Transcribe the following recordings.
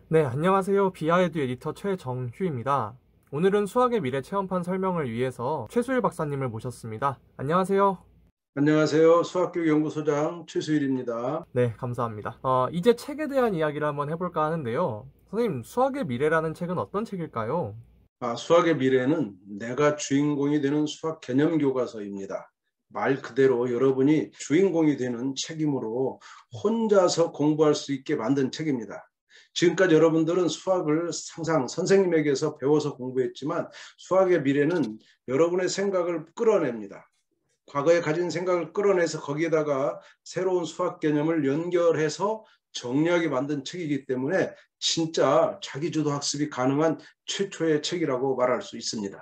네, 안녕하세요. 비아에듀 에디터 최정휴입니다. 오늘은 수학의 미래 체험판 설명을 위해서 최수일 박사님을 모셨습니다. 안녕하세요. 안녕하세요. 수학교육연구소장 최수일입니다. 네, 감사합니다. 이제 책에 대한 이야기를 한번 해볼까 하는데요. 선생님, 수학의 미래라는 책은 어떤 책일까요? 수학의 미래는 내가 주인공이 되는 수학 개념 교과서입니다. 말 그대로 여러분이 주인공이 되는 책이므로 혼자서 공부할 수 있게 만든 책입니다. 지금까지 여러분들은 수학을 항상 선생님에게서 배워서 공부했지만 수학의 미래는 여러분의 생각을 끌어냅니다. 과거에 가진 생각을 끌어내서 거기에다가 새로운 수학 개념을 연결해서 정리하게 만든 책이기 때문에 진짜 자기주도 학습이 가능한 최초의 책이라고 말할 수 있습니다.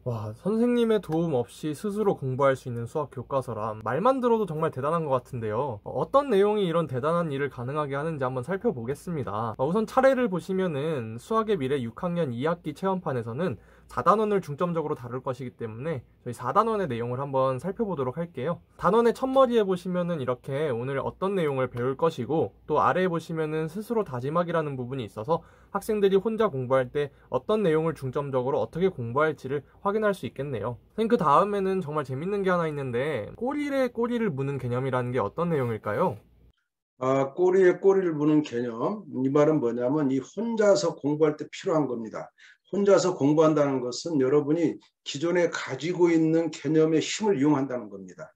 와, 선생님의 도움 없이 스스로 공부할 수 있는 수학 교과서라 말만 들어도 정말 대단한 것 같은데요. 어떤 내용이 이런 대단한 일을 가능하게 하는지 한번 살펴보겠습니다. 우선 차례를 보시면은 수학의 미래 6학년 2학기 체험판에서는 4단원을 중점적으로 다룰 것이기 때문에 저희 4단원의 내용을 한번 살펴보도록 할게요. 단원의 첫머리에 보시면은 이렇게 오늘 어떤 내용을 배울 것이고 또 아래에 보시면은 스스로 다짐하기라는 부분이 있어서 학생들이 혼자 공부할 때 어떤 내용을 중점적으로 어떻게 공부할지를 확인할 수 있겠네요. 선생님, 그 다음에는 정말 재밌는 게 하나 있는데 꼬리에 꼬리를 무는 개념이라는 게 어떤 내용일까요? 꼬리에 꼬리를 무는 개념. 이 말은 뭐냐면 이 혼자서 공부할 때 필요한 겁니다. 혼자서 공부한다는 것은 여러분이 기존에 가지고 있는 개념의 힘을 이용한다는 겁니다.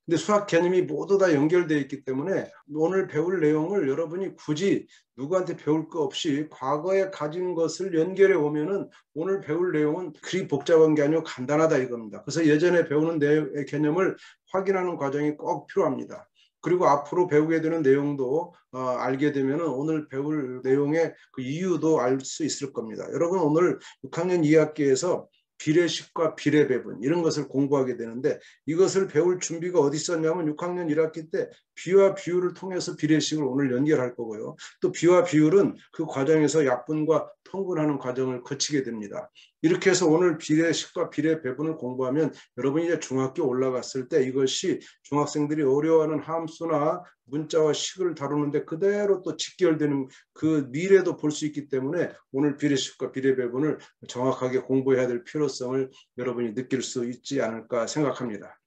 근데 수학 개념이 모두 다 연결되어 있기 때문에 오늘 배울 내용을 여러분이 굳이 누구한테 배울 거 없이 과거에 가진 것을 연결해 오면은 오늘 배울 내용은 그리 복잡한 게 아니고 간단하다 이겁니다. 그래서 예전에 배우는 개념을 확인하는 과정이 꼭 필요합니다. 그리고 앞으로 배우게 되는 내용도 알게 되면 오늘 배울 내용의 그 이유도 알 수 있을 겁니다. 여러분 오늘 6학년 2학기에서 비례식과 비례배분 이런 것을 공부하게 되는데 이것을 배울 준비가 어디 있었냐면 6학년 1학기 때 비와 비율을 통해서 비례식을 오늘 연결할 거고요. 또 비와 비율은 그 과정에서 약분과 통분하는 과정을 거치게 됩니다. 이렇게 해서 오늘 비례식과 비례배분을 공부하면 여러분이 이제 중학교 올라갔을 때 이것이 중학생들이 어려워하는 함수나 문자와 식을 다루는데 그대로 또 직결되는 그 미래도 볼 수 있기 때문에 오늘 비례식과 비례배분을 정확하게 공부해야 될 필요성을 여러분이 느낄 수 있지 않을까 생각합니다.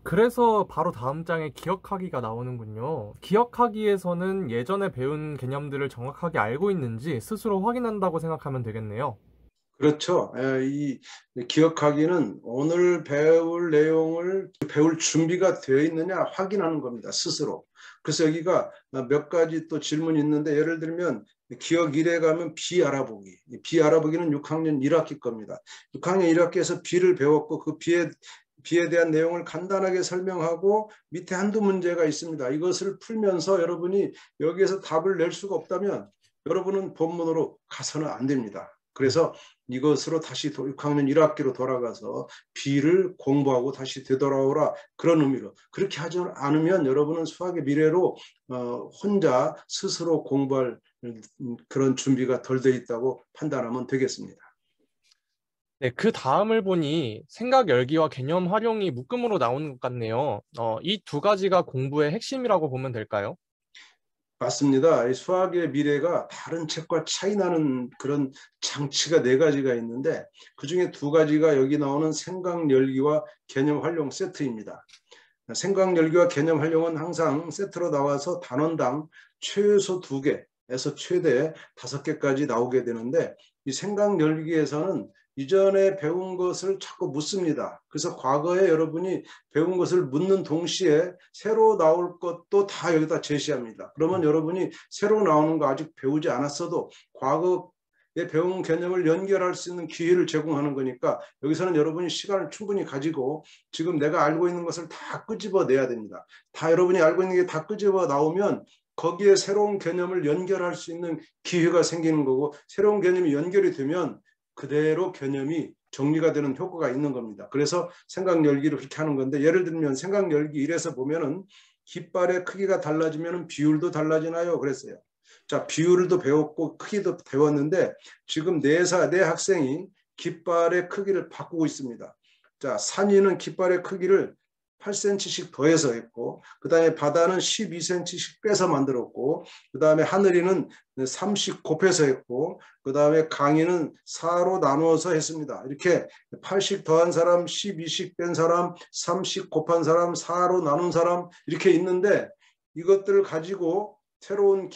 그래서 바로 다음 장에 기억하기가 나오는군요. 기억하기에서는 예전에 배운 개념들을 정확하게 알고 있는지 스스로 확인한다고 생각하면 되겠네요. 그렇죠. 이 기억하기는 오늘 배울 내용을 배울 준비가 되어 있느냐 확인하는 겁니다. 스스로. 그래서 여기가 몇 가지 또 질문이 있는데 예를 들면 기억 1에 가면 비 알아보기. 비 알아보기는 6학년 1학기 겁니다. 6학년 1학기에서 비를 배웠고 그 비에 대한 내용을 간단하게 설명하고 밑에 한두 문제가 있습니다. 이것을 풀면서 여러분이 여기에서 답을 낼 수가 없다면 여러분은 본문으로 가서는 안 됩니다. 그래서 이것으로 다시 6학년 1학기로 돌아가서 B를 공부하고 다시 되돌아오라 그런 의미로 그렇게 하지 않으면 여러분은 수학의 미래로 혼자 스스로 공부할 그런 준비가 덜 돼 있다고 판단하면 되겠습니다. 네, 그 다음을 보니 생각 열기와 개념 활용이 묶음으로 나오는 것 같네요. 이 두 가지가 공부의 핵심이라고 보면 될까요? 맞습니다. 이 수학의 미래가 다른 책과 차이 나는 그런 장치가 네 가지가 있는데 그중에 두 가지가 여기 나오는 생각 열기와 개념 활용 세트입니다. 생각 열기와 개념 활용은 항상 세트로 나와서 단원당 최소 2개에서 최대 5개까지 나오게 되는데 이 생각 열기에서는 이전에 배운 것을 자꾸 묻습니다. 그래서 과거에 여러분이 배운 것을 묻는 동시에 새로 나올 것도 다 여기다 제시합니다. 그러면 여러분이 새로 나오는 거 아직 배우지 않았어도 과거에 배운 개념을 연결할 수 있는 기회를 제공하는 거니까 여기서는 여러분이 시간을 충분히 가지고 지금 내가 알고 있는 것을 다 끄집어내야 됩니다. 다 여러분이 알고 있는 게 다 끄집어 나오면 거기에 새로운 개념을 연결할 수 있는 기회가 생기는 거고 새로운 개념이 연결이 되면 그대로 개념이 정리가 되는 효과가 있는 겁니다. 그래서 생각 열기를 그렇게 하는 건데 예를 들면 생각 열기 1에서 보면은 깃발의 크기가 달라지면 비율도 달라지나요? 그랬어요. 자, 비율도 배웠고 크기도 배웠는데 지금 네 학생이 깃발의 크기를 바꾸고 있습니다. 자, 산이는 깃발의 크기를 8cm씩 더해서 했고, 그 다음에 바다는 12cm씩 빼서 만들었고, 그 다음에 하늘이는 30 곱해서 했고, 그 다음에 강이는 4로 나누어서 했습니다. 이렇게 8씩 더한 사람, 12씩 뺀 사람, 30 곱한 사람, 4로 나눈 사람 이렇게 있는데, 이것들을 가지고 새로운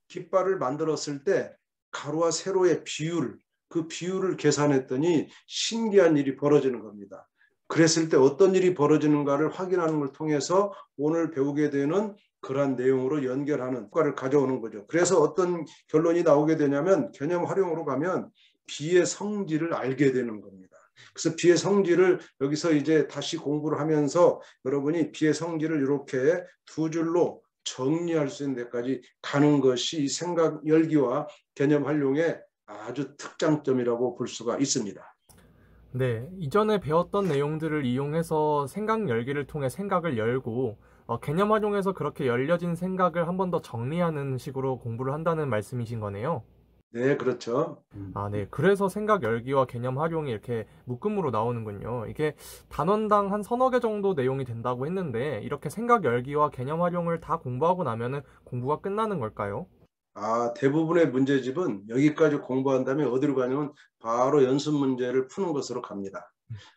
깃발을 만들었을 때 가루와 세로의 비율, 그 비율을 계산했더니 신기한 일이 벌어지는 겁니다. 그랬을 때 어떤 일이 벌어지는가를 확인하는 걸 통해서 오늘 배우게 되는 그러한 내용으로 연결하는 효과를 가져오는 거죠. 그래서 어떤 결론이 나오게 되냐면 개념 활용으로 가면 비의 성질을 알게 되는 겁니다. 그래서 비의 성질을 여기서 이제 다시 공부를 하면서 여러분이 비의 성질을 이렇게 두 줄로 정리할 수 있는 데까지 가는 것이 이 생각 열기와 개념 활용의 아주 특장점이라고 볼 수가 있습니다. 네, 이전에 배웠던 내용들을 이용해서 생각 열기를 통해 생각을 열고 개념 활용해서 그렇게 열려진 생각을 한 번 더 정리하는 식으로 공부를 한다는 말씀이신 거네요. 네, 그렇죠. 아, 네. 그래서 생각 열기와 개념 활용이 이렇게 묶음으로 나오는군요. 이게 단원당 한 서너 개 정도 내용이 된다고 했는데 이렇게 생각 열기와 개념 활용을 다 공부하고 나면은 공부가 끝나는 걸까요? 대부분의 문제집은 여기까지 공부한 다음에 어디로 가냐면 바로 연습 문제를 푸는 것으로 갑니다.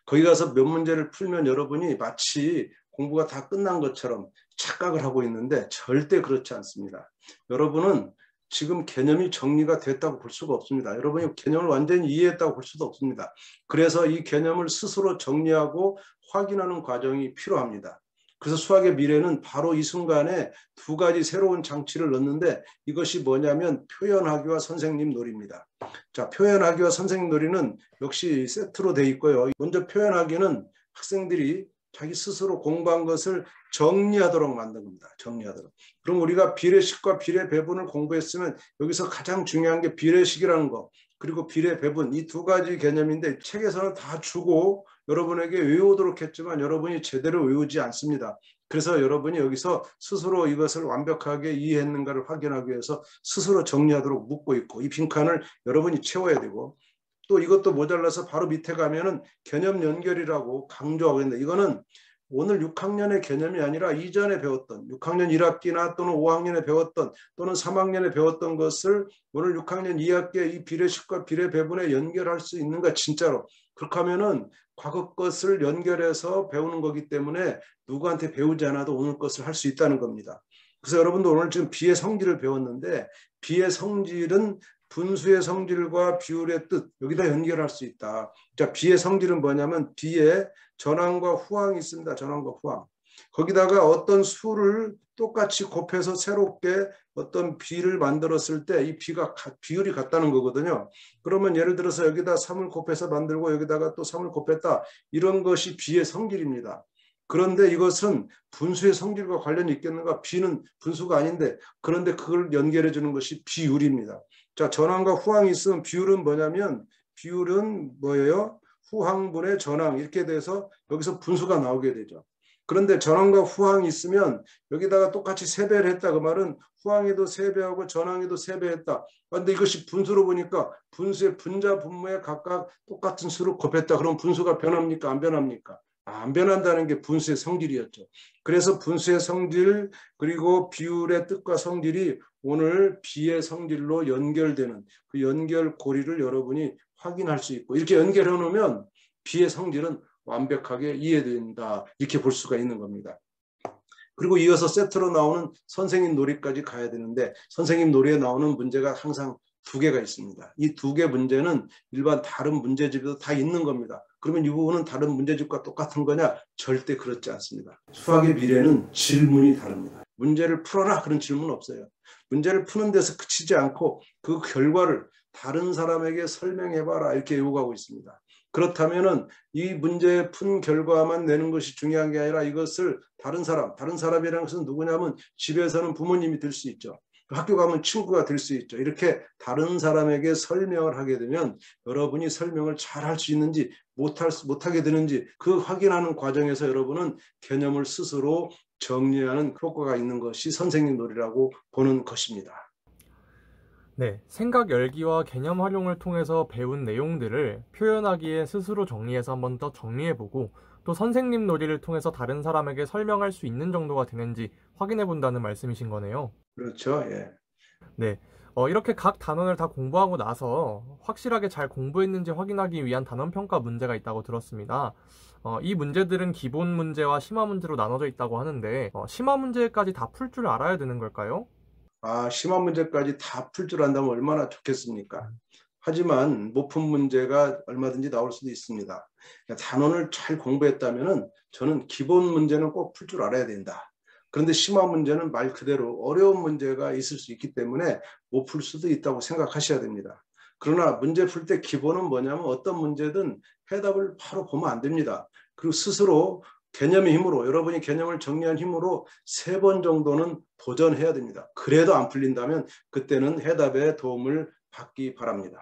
거기 가서 몇 문제를 풀면 여러분이 마치 공부가 다 끝난 것처럼 착각을 하고 있는데 절대 그렇지 않습니다. 여러분은 지금 개념이 정리가 됐다고 볼 수가 없습니다. 여러분이 개념을 완전히 이해했다고 볼 수도 없습니다. 그래서 이 개념을 스스로 정리하고 확인하는 과정이 필요합니다. 그래서 수학의 미래는 바로 이 순간에 두 가지 새로운 장치를 넣는데 이것이 뭐냐면 표현하기와 선생님 놀이입니다. 자, 표현하기와 선생님 놀이는 역시 세트로 돼 있고요. 먼저 표현하기는 학생들이 자기 스스로 공부한 것을 정리하도록 만든 겁니다. 정리하도록. 그럼 우리가 비례식과 비례배분을 공부했으면 여기서 가장 중요한 게 비례식이라는 거, 그리고 비례배분 이 두 가지 개념인데 책에서는 다 주고 여러분에게 외우도록 했지만 여러분이 제대로 외우지 않습니다. 그래서 여러분이 여기서 스스로 이것을 완벽하게 이해했는가를 확인하기 위해서 스스로 정리하도록 묻고 있고 이 빈칸을 여러분이 채워야 되고 또 이것도 모자라서 바로 밑에 가면은 개념 연결이라고 강조하고 있는데 이거는 오늘 6학년의 개념이 아니라 이전에 배웠던 6학년 1학기나 또는 5학년에 배웠던 또는 3학년에 배웠던 것을 오늘 6학년 2학기에 이 비례식과 비례배분에 연결할 수 있는가 진짜로. 그렇게 하면은 과거 것을 연결해서 배우는 거기 때문에 누구한테 배우지 않아도 오늘 것을 할 수 있다는 겁니다. 그래서 여러분도 오늘 지금 비의 성질을 배웠는데 비의 성질은 분수의 성질과 비율의 뜻 여기다 연결할 수 있다. 자, 비의 성질은 뭐냐면 비에 전항과 후항이 있습니다. 전항과 후항. 거기다가 어떤 수를 똑같이 곱해서 새롭게 어떤 비를 만들었을 때 이 비율이 같다는 거거든요. 그러면 예를 들어서 여기다 3을 곱해서 만들고 여기다가 또 3을 곱했다. 이런 것이 비의 성질입니다. 그런데 이것은 분수의 성질과 관련이 있겠는가? 비는 분수가 아닌데 그런데 그걸 연결해 주는 것이 비율입니다. 자, 전항과 후항이 있으면 비율은 뭐냐면 비율은 뭐예요? 후항분의 전항 이렇게 돼서 여기서 분수가 나오게 되죠. 그런데 전항과 후항이 있으면 여기다가 똑같이 3배를 했다. 그 말은 후항에도 3배하고 전항에도 3배 했다. 그런데 이것이 분수로 보니까 분수의 분자 분모에 각각 똑같은 수를 곱했다. 그럼 분수가 변합니까? 안 변합니까? 안 변한다는 게 분수의 성질이었죠. 그래서 분수의 성질 그리고 비율의 뜻과 성질이 오늘 비의 성질로 연결되는 그 연결 고리를 여러분이 확인할 수 있고 이렇게 연결해 놓으면 비의 성질은 완벽하게 이해된다 이렇게 볼 수가 있는 겁니다. 그리고 이어서 세트로 나오는 선생님 놀이까지 가야 되는데 선생님 놀이에 나오는 문제가 항상 2개가 있습니다. 이 2개 문제는 일반 다른 문제집에도 다 있는 겁니다. 그러면 이 부분은 다른 문제집과 똑같은 거냐? 절대 그렇지 않습니다. 수학의 미래는 질문이 다릅니다. 문제를 풀어라 그런 질문 없어요. 문제를 푸는 데서 그치지 않고 그 결과를 다른 사람에게 설명해봐라 이렇게 요구하고 있습니다. 그렇다면은 이 문제 푼 결과만 내는 것이 중요한 게 아니라 이것을 다른 사람이라는 것은 누구냐면 집에서는 부모님이 될 수 있죠. 학교 가면 친구가 될 수 있죠. 이렇게 다른 사람에게 설명을 하게 되면 여러분이 설명을 잘 할 수 있는지 못하게 되는지 그 확인하는 과정에서 여러분은 개념을 스스로 정리하는 효과가 있는 것이 선생님 놀이라고 보는 것입니다. 네, 생각 열기와 개념 활용을 통해서 배운 내용들을 표현하기에 스스로 정리해서 한번 더 정리해보고 또 선생님 놀이를 통해서 다른 사람에게 설명할 수 있는 정도가 되는지 확인해본다는 말씀이신 거네요. 그렇죠. 예. 네, 이렇게 각 단원을 다 공부하고 나서 확실하게 잘 공부했는지 확인하기 위한 단원 평가 문제가 있다고 들었습니다. 이 문제들은 기본 문제와 심화 문제로 나눠져 있다고 하는데 심화 문제까지 다 풀 줄 알아야 되는 걸까요? 심화 문제까지 다 풀 줄 안다면 얼마나 좋겠습니까? 하지만 못 푼 문제가 얼마든지 나올 수도 있습니다. 단원을 잘 공부했다면 저는 기본 문제는 꼭 풀 줄 알아야 된다. 그런데 심화 문제는 말 그대로 어려운 문제가 있을 수 있기 때문에 못 풀 수도 있다고 생각하셔야 됩니다. 그러나 문제 풀 때 기본은 뭐냐면 어떤 문제든 해답을 바로 보면 안 됩니다. 그리고 스스로 개념의 힘으로 여러분이 개념을 정리한 힘으로 3번 정도는 도전해야 됩니다. 그래도 안 풀린다면 그때는 해답에 도움을 받기 바랍니다.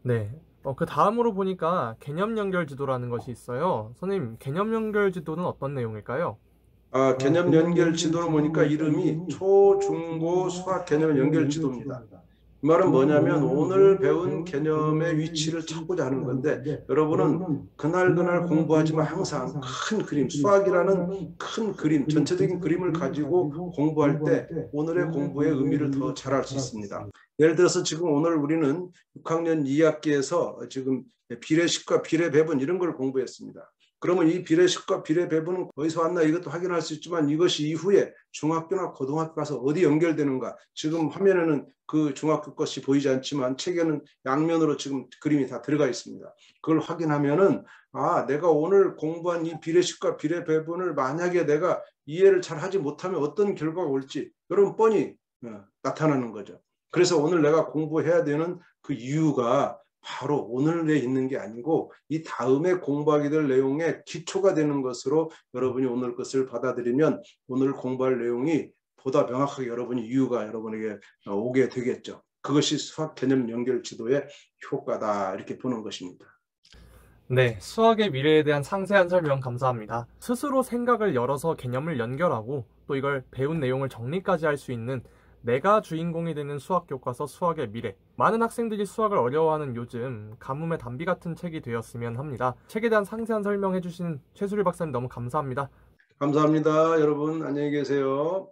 네. 그 다음으로 보니까 개념 연결 지도라는 것이 있어요. 선생님, 개념 연결 지도는 어떤 내용일까요? 개념 연결 지도를 보니까 이름이 초, 중, 고 수학 개념 연결 지도입니다. 이 말은 뭐냐면 오늘 배운 개념의 위치를 찾고자 하는 건데 여러분은 그날 공부하지만 항상 큰 그림, 수학이라는 큰 그림, 전체적인 그림을 가지고 공부할 때 오늘의 공부의 의미를 더 잘할 수 있습니다. 예를 들어서 지금 오늘 우리는 6학년 2학기에서 지금 비례식과 비례배분 이런 걸 공부했습니다. 그러면 이 비례식과 비례배분은 어디서 왔나 이것도 확인할 수 있지만 이것이 이후에 중학교나 고등학교 가서 어디 연결되는가 지금 화면에는 그 중학교 것이 보이지 않지만 책에는 양면으로 지금 그림이 다 들어가 있습니다. 그걸 확인하면은 내가 오늘 공부한 이 비례식과 비례배분을 만약에 내가 이해를 잘 하지 못하면 어떤 결과가 올지 여러분 뻔히 나타나는 거죠. 그래서 오늘 내가 공부해야 되는 그 이유가 바로 오늘에 있는 게 아니고 이 다음에 공부하게 될 내용의 기초가 되는 것으로 여러분이 오늘 것을 받아들이면 오늘 공부할 내용이 보다 명확하게 여러분이 이유가 여러분에게 오게 되겠죠. 그것이 수학 개념 연결 지도의 효과다 이렇게 보는 것입니다. 네, 수학의 미래에 대한 상세한 설명 감사합니다. 스스로 생각을 열어서 개념을 연결하고 또 이걸 배운 내용을 정리까지 할 수 있는 내가 주인공이 되는 수학 교과서 수학의 미래. 많은 학생들이 수학을 어려워하는 요즘 가뭄의 단비 같은 책이 되었으면 합니다. 책에 대한 상세한 설명해 주신 최수리 박사님 너무 감사합니다. 감사합니다. 여러분 안녕히 계세요.